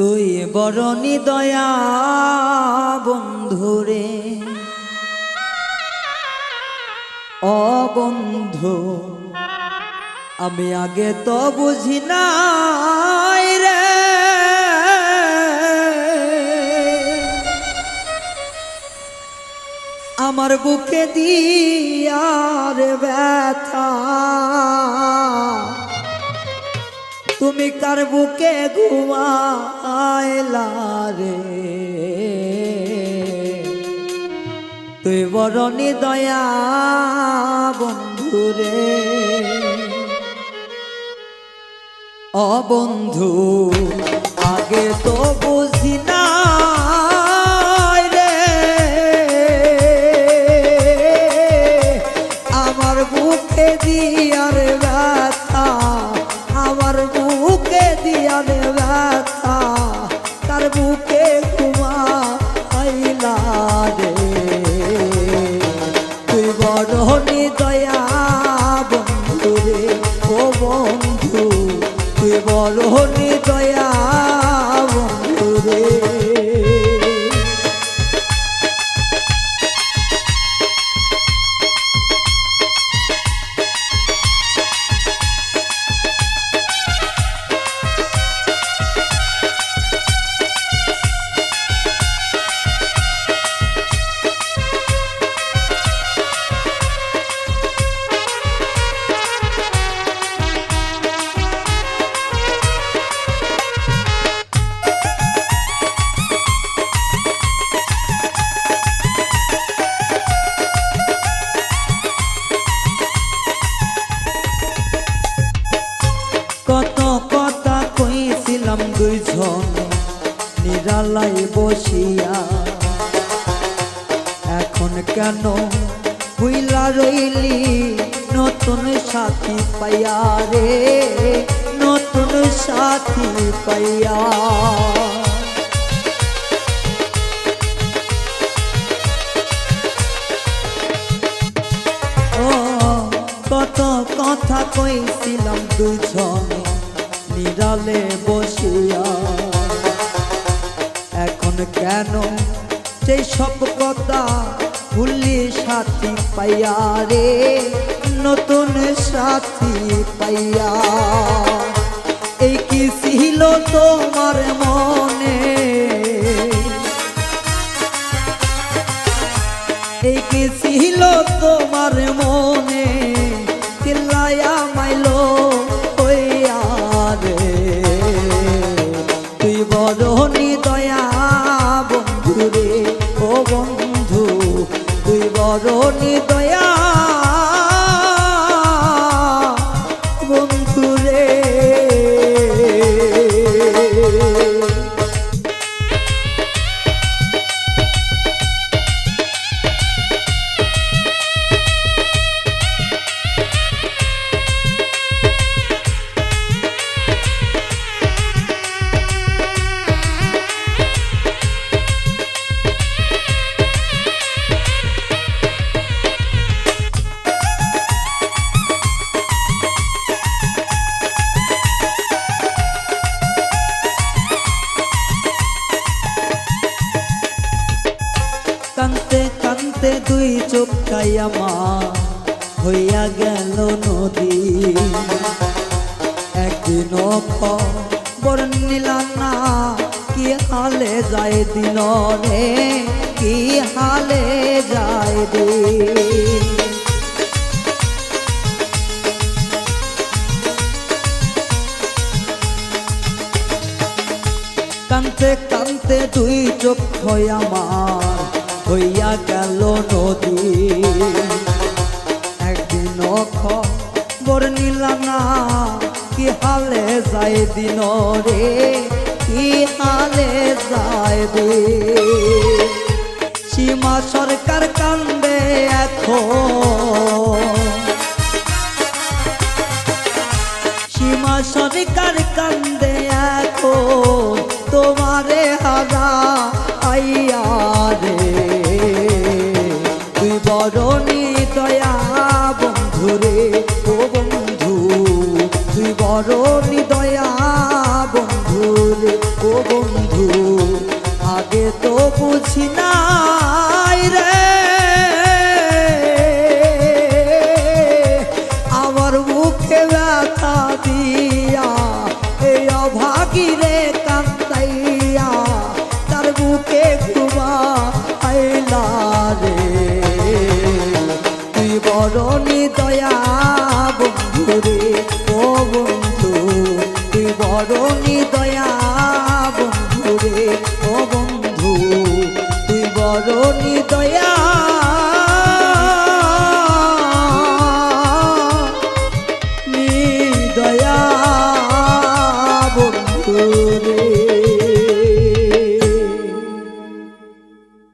তুই বরণী দয়া বন্ধুরে ও বন্ধু আমি আগে তো বুঝি নাই রে আমার বুকে দিয়ার ব্যথা তুমি কার বুকে ঘুমাইলা রে তুই বরণী দয়া বন্ধুরে ও বন্ধু আগে তো বুঝি না রে আমার বুকে দিয়ার ব্যথা আমার বুকে দিয়ার ব্যথা তার বুকে ঘুমাইলা রে তুই বরণী দয়া বন্ধু রে ও বন্ধু তুই বরণী দয়া বন্ধু রে কত কথা কইছিলাম দুইজন নিরালাই বসিয়া এখন কেন ভুইলা রইলি নতুন সাথী পাইয়া রে নতুন সাথী পাইয়া কত কথা কইছিলাম দুজনে নিরালে বসিয়া এখন কেন সেই সব কথা ভুলি সাথী পাইয়া রে নতুন সাথী পাইয়া এই কি ছিল তোমার মনে এই কি ছিল তোমার মনে চিল্লায়া মাইলো হইয়া রে তুই বরণী দয়া বন্ধু রে ও বন্ধু তুই বরণী দয়া বন্ধু রে কানতে কানতে দুই চোখটাই আমার হইয়া গেল নদী একদিন খবর নিলাম না কি হালে যায় দিন রে কি হালে যায় দিন কানতে কানতে দুই চোখ আমার হইয়া গেল নদী একদিন খবর নিলাম না কি হালে যায় দিন রে কি হালে যায় দিন সীমা সরকার কান্দে এখন সীমা সরকার কান্দে এখন তোমারে হারা আইয়া রে তুই বরণী দয়া বন্ধু রে ও বন্ধু তুই বরণী দয়া বন্ধু রে ও বন্ধু আগে তো বুঝি নাই রে আমার মুখে ব্যথা দিয়া এই অভাগী রে কান্দাইয়া তার বুকে ঘুমা আইলা রে তুই বড় নিদয়া বন্ধু রে ও বন্ধু তুই বড় নিদয়া বন্ধু রে ও